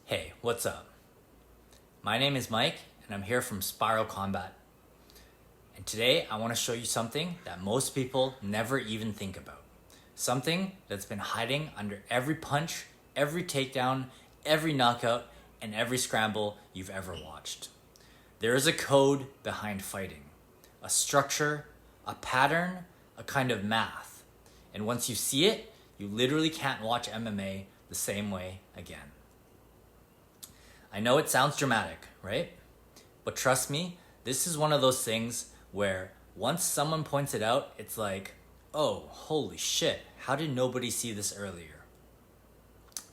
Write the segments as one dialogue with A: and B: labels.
A: Hey, what's up? My name is Mike and I'm here from Spiral Combat. And today I want to show you something that most people never even think about. Something that's been hiding under every punch, every takedown, every knockout, and every scramble you've ever watched. There is a code behind fighting, a structure, a pattern, a kind of math. And once you see it, you literally can't watch MMA the same way again. I know it sounds dramatic, right? But trust me, this is one of those things where once someone points it out, it's like, oh, holy shit, how did nobody see this earlier?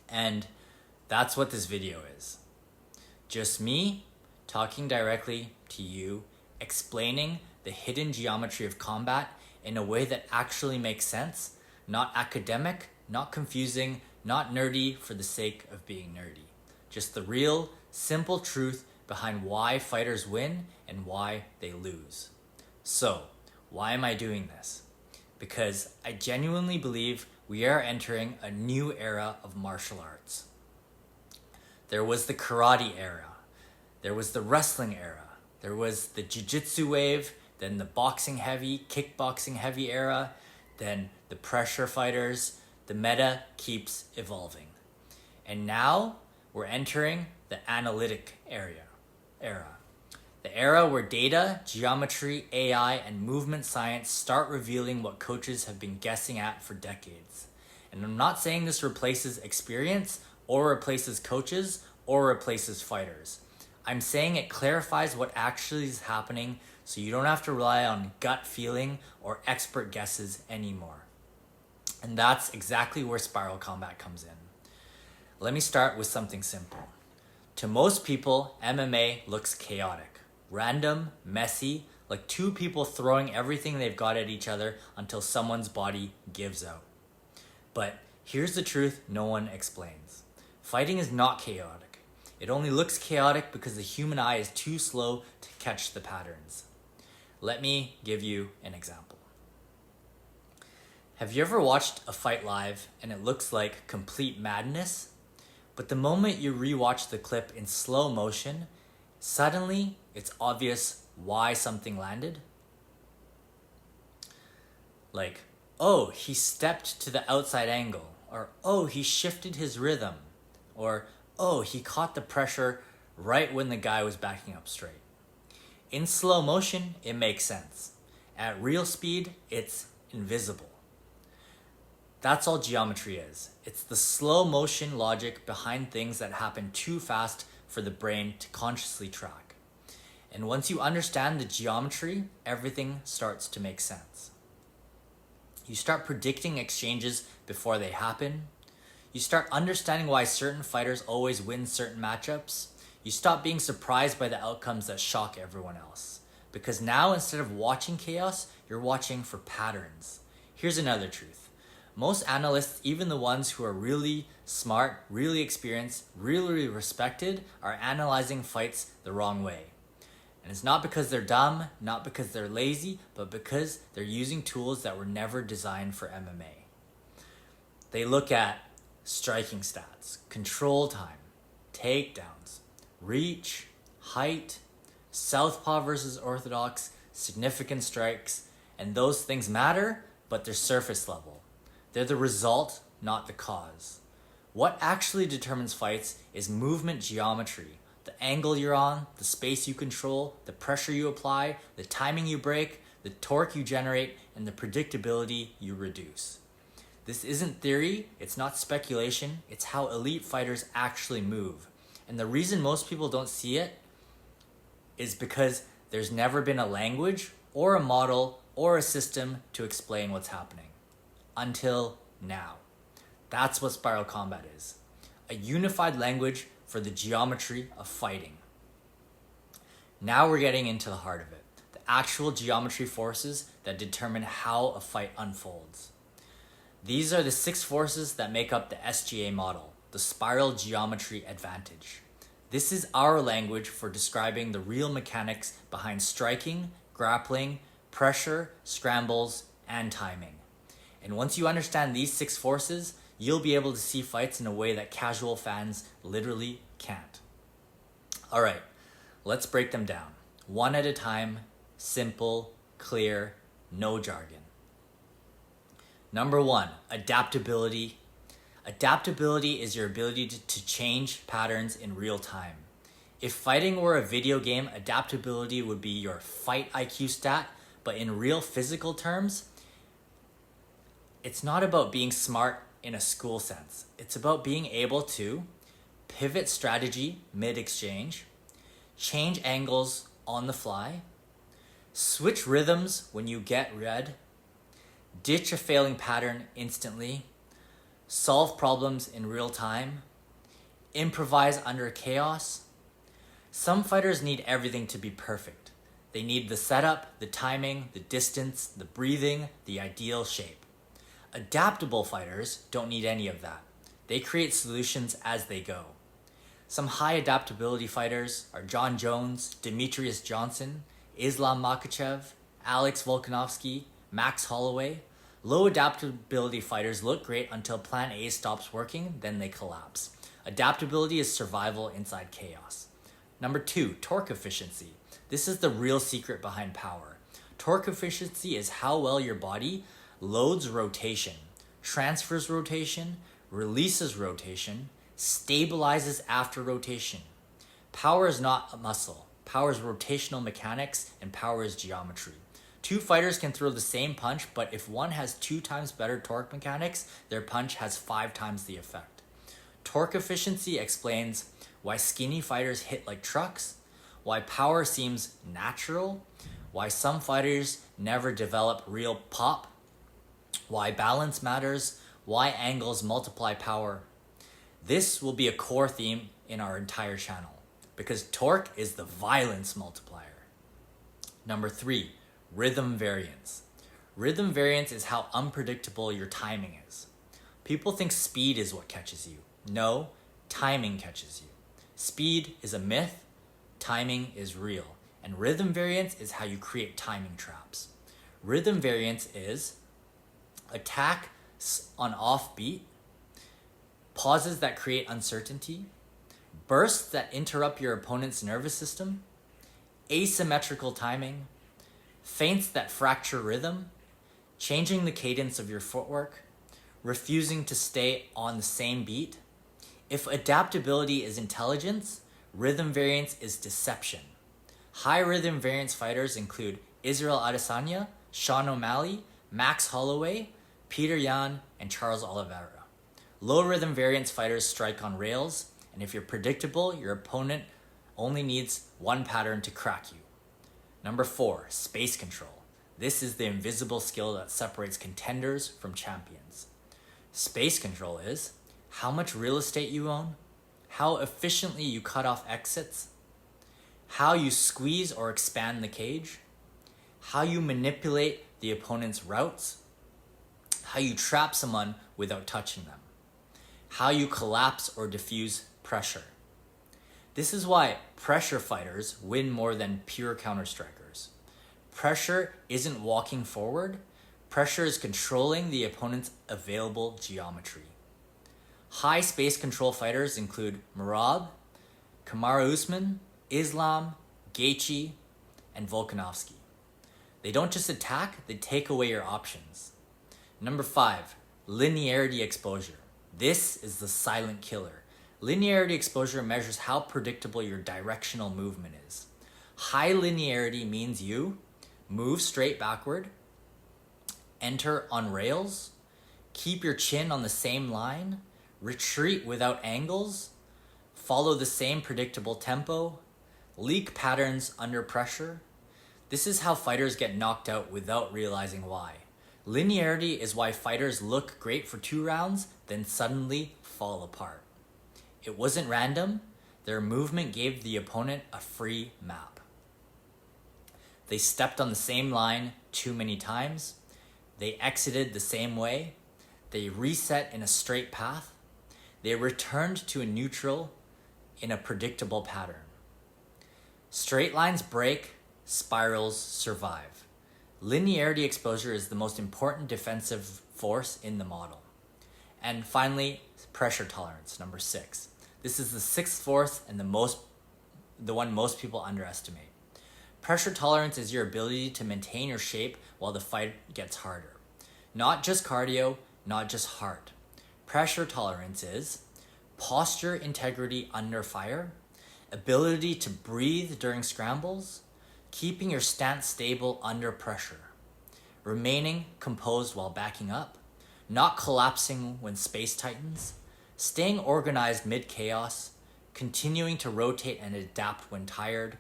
A: And that's what this video is. Just me talking directly to you, explaining the hidden geometry of combat in a way that actually makes sense, not academic, not confusing, not nerdy for the sake of being nerdy. Just the real, simple truth behind why fighters win and why they lose. So, why am I doing this? Because I genuinely believe we are entering a new era of martial arts. There was the karate era. There was the wrestling era. There was the jiu-jitsu wave, then the boxing heavy, kickboxing heavy era, then the pressure fighters. The meta keeps evolving. And now, we're entering the analytic era. The era where data, geometry, AI, and movement science start revealing what coaches have been guessing at for decades. And I'm not saying this replaces experience, or replaces coaches, or replaces fighters. I'm saying it clarifies what actually is happening so you don't have to rely on gut feeling or expert guesses anymore. And that's exactly where Spiral Combat comes in. Let me start with something simple. To most people, MMA looks chaotic, random, messy, like two people throwing everything they've got at each other until someone's body gives out. But here's the truth no one explains. Fighting is not chaotic. It only looks chaotic because the human eye is too slow to catch the patterns. Let me give you an example. Have you ever watched a fight live and it looks like complete madness? But the moment you rewatch the clip in slow motion, suddenly it's obvious why something landed. Like, oh, he stepped to the outside angle, or oh, he shifted his rhythm, or oh, he caught the pressure right when the guy was backing up straight. In slow motion, it makes sense. At real speed, it's invisible. That's all geometry is. It's the slow motion logic behind things that happen too fast for the brain to consciously track. And once you understand the geometry, everything starts to make sense. You start predicting exchanges before they happen. You start understanding why certain fighters always win certain matchups. You stop being surprised by the outcomes that shock everyone else. Because now, instead of watching chaos, you're watching for patterns. Here's another truth. Most analysts, even the ones who are really smart, really experienced, really respected, are analyzing fights the wrong way. And it's not because they're dumb, not because they're lazy, but because they're using tools that were never designed for MMA. They look at striking stats, control time, takedowns, reach, height, southpaw versus orthodox, significant strikes, and those things matter, but they're surface level. They're the result, not the cause. What actually determines fights is movement geometry. The angle you're on, the space you control, the pressure you apply, the timing you break, the torque you generate, and the predictability you reduce. This isn't theory, it's not speculation, it's how elite fighters actually move. And the reason most people don't see it is because there's never been a language or a model or a system to explain what's happening. Until now. That's what Spiral Combat is. A unified language for the geometry of fighting. Now we're getting into the heart of it. The actual geometry forces that determine how a fight unfolds. These are the 6 forces that make up the SGA model, the spiral geometry advantage. This is our language for describing the real mechanics behind striking, grappling, pressure, scrambles, and timing. And once you understand these 6 forces, you'll be able to see fights in a way that casual fans literally can't. All right, let's break them down. One at a time, simple, clear, no jargon. Number one, adaptability. Adaptability is your ability to change patterns in real time. If fighting were a video game, adaptability would be your fight IQ stat, but in real physical terms, it's not about being smart in a school sense. It's about being able to pivot strategy mid-exchange, change angles on the fly, switch rhythms when you get red, ditch a failing pattern instantly, solve problems in real time, improvise under chaos. Some fighters need everything to be perfect. They need the setup, the timing, the distance, the breathing, the ideal shape. Adaptable fighters don't need any of that. They create solutions as they go. Some high adaptability fighters are John Jones, Demetrius Johnson, Islam Makhachev, Alex Volkanovski, Max Holloway. Low adaptability fighters look great until plan A stops working, then they collapse. Adaptability is survival inside chaos. Number two, torque efficiency. This is the real secret behind power. Torque efficiency is how well your body loads rotation, transfers rotation, releases rotation, stabilizes after rotation. Power is not a muscle. Power is rotational mechanics, and power is geometry. Two fighters can throw the same punch, but if one has 2 times better torque mechanics, their punch has 5 times the effect. Torque efficiency explains why skinny fighters hit like trucks, why power seems natural, why some fighters never develop real pop, why balance matters, why angles multiply power. This will be a core theme in our entire channel because torque is the violence multiplier. Number 3, rhythm variance. Rhythm variance is how unpredictable your timing is. People think speed is what catches you. No, timing catches you. Speed is a myth, timing is real, and rhythm variance is how you create timing traps. Rhythm variance is attack on offbeat, pauses that create uncertainty, bursts that interrupt your opponent's nervous system, asymmetrical timing, feints that fracture rhythm, changing the cadence of your footwork, refusing to stay on the same beat. If adaptability is intelligence, rhythm variance is deception. High rhythm variance fighters include Israel Adesanya, Sean O'Malley, Max Holloway, Peter Yan, and Charles Oliveira. Low rhythm variance fighters strike on rails, and if you're predictable, your opponent only needs one pattern to crack you. Number 4, space control. This is the invisible skill that separates contenders from champions. Space control is how much real estate you own, how efficiently you cut off exits, how you squeeze or expand the cage, how you manipulate the opponent's routes, how you trap someone without touching them, how you collapse or diffuse pressure. This is why pressure fighters win more than pure counter-strikers. Pressure isn't walking forward. Pressure is controlling the opponent's available geometry. High space control fighters include Merab, Kamaru Usman, Islam, Gaethje, and Volkanovski. They don't just attack, they take away your options. Number 5, linearity exposure. This is the silent killer. Linearity exposure measures how predictable your directional movement is. High linearity means you move straight backward, enter on rails, keep your chin on the same line, retreat without angles, follow the same predictable tempo, leak patterns under pressure. This is how fighters get knocked out without realizing why. Linearity is why fighters look great for 2 rounds, then suddenly fall apart. It wasn't random. Their movement gave the opponent a free map. They stepped on the same line too many times. They exited the same way. They reset in a straight path. They returned to a neutral in a predictable pattern. Straight lines break, spirals survive. Linearity exposure is the most important defensive force in the model. And finally, pressure tolerance, number 6. This is the sixth force and the one most people underestimate. Pressure tolerance is your ability to maintain your shape while the fight gets harder. Not just cardio, not just heart. Pressure tolerance is posture integrity under fire, ability to breathe during scrambles, keeping your stance stable under pressure, remaining composed while backing up, not collapsing when space tightens, staying organized mid-chaos, continuing to rotate and adapt when tired.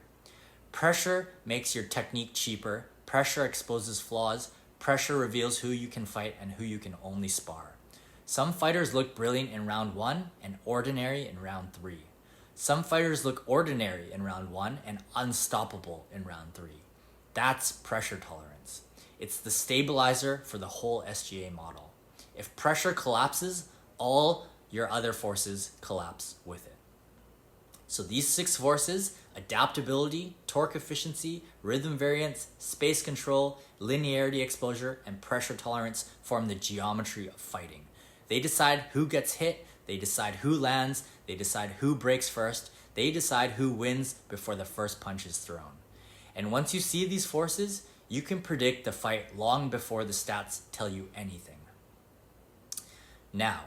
A: Pressure makes your technique cheaper. Pressure exposes flaws. Pressure reveals who you can fight and who you can only spar. Some fighters look brilliant in round 1 and ordinary in round 3. Some fighters look ordinary in round 1 and unstoppable in round 3. That's pressure tolerance. It's the stabilizer for the whole SGA model. If pressure collapses, all your other forces collapse with it. So these 6 forces, adaptability, torque efficiency, rhythm variance, space control, linearity exposure, and pressure tolerance form the geometry of fighting. They decide who gets hit, they decide who lands, they decide who breaks first, they decide who wins before the first punch is thrown. And once you see these forces, you can predict the fight long before the stats tell you anything. Now,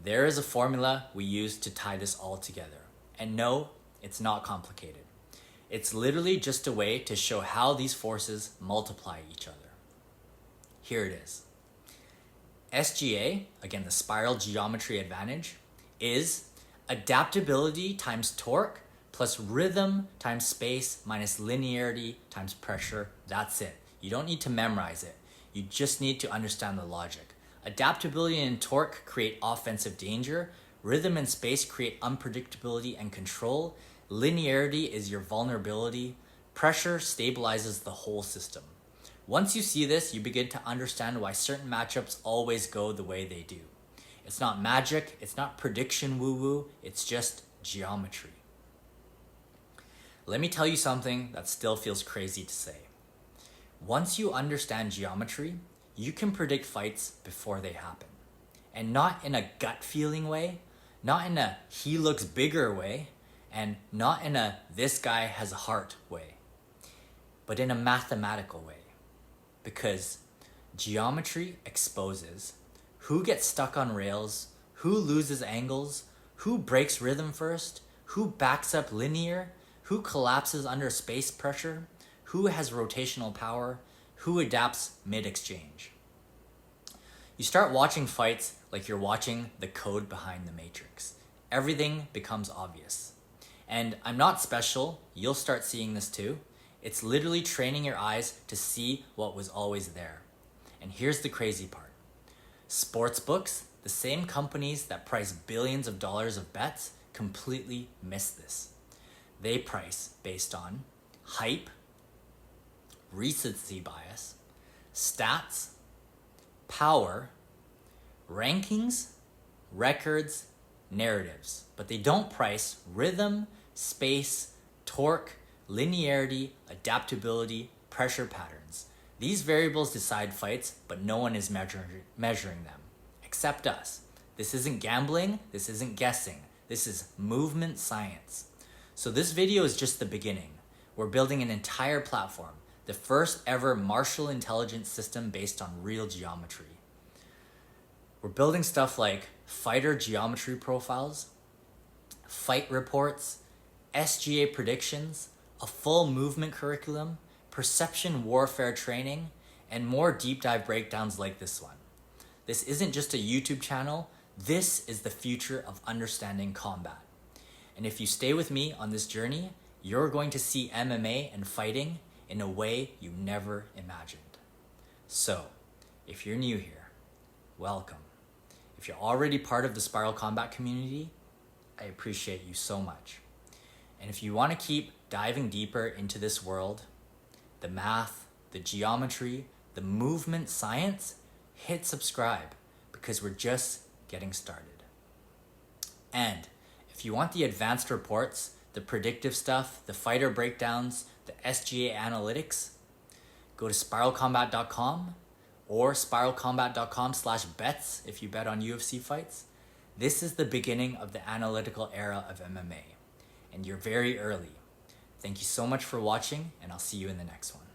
A: there is a formula we use to tie this all together. And no, it's not complicated. It's literally just a way to show how these forces multiply each other. Here it is. SGA, again the spiral geometry advantage, is adaptability times torque plus rhythm times space minus linearity times pressure. That's it. You don't need to memorize it. You just need to understand the logic. Adaptability and torque create offensive danger. Rhythm and space create unpredictability and control. Linearity is your vulnerability. Pressure stabilizes the whole system. Once you see this, you begin to understand why certain matchups always go the way they do. It's not magic, it's not prediction woo-woo, it's just geometry. Let me tell you something that still feels crazy to say. Once you understand geometry, you can predict fights before they happen. And not in a gut feeling way, not in a he looks bigger way, and not in a this guy has a heart way, but in a mathematical way. Because geometry exposes who gets stuck on rails, who loses angles, who breaks rhythm first, who backs up linear, who collapses under space pressure, who has rotational power, who adapts mid-exchange. You start watching fights like you're watching the code behind the matrix. Everything becomes obvious. And I'm not special, you'll start seeing this too. It's literally training your eyes to see what was always there. And here's the crazy part. Sportsbooks, the same companies that price billions of dollars of bets, completely miss this. They price based on hype, recency bias, stats, power, rankings, records, narratives. But they don't price rhythm, space, torque, linearity, adaptability, pressure patterns. These variables decide fights, but no one is measuring them, except us. This isn't gambling, this isn't guessing, this is movement science. So this video is just the beginning. We're building an entire platform, the first ever martial intelligence system based on real geometry. We're building stuff like fighter geometry profiles, fight reports, SGA predictions, a full movement curriculum, perception warfare training, and more deep dive breakdowns like this one. This isn't just a YouTube channel, this is the future of understanding combat. And if you stay with me on this journey, you're going to see MMA and fighting in a way you never imagined. So, if you're new here, welcome. If you're already part of the Spiral Combat community, I appreciate you so much. And if you want to keep diving deeper into this world, the math, the geometry, the movement science, hit subscribe because we're just getting started. And if you want the advanced reports, the predictive stuff, the fighter breakdowns, the SGA analytics, go to spiralcombat.com or spiralcombat.com/bets if you bet on UFC fights. This is the beginning of the analytical era of MMA, and you're very early. Thank you so much for watching, and I'll see you in the next one.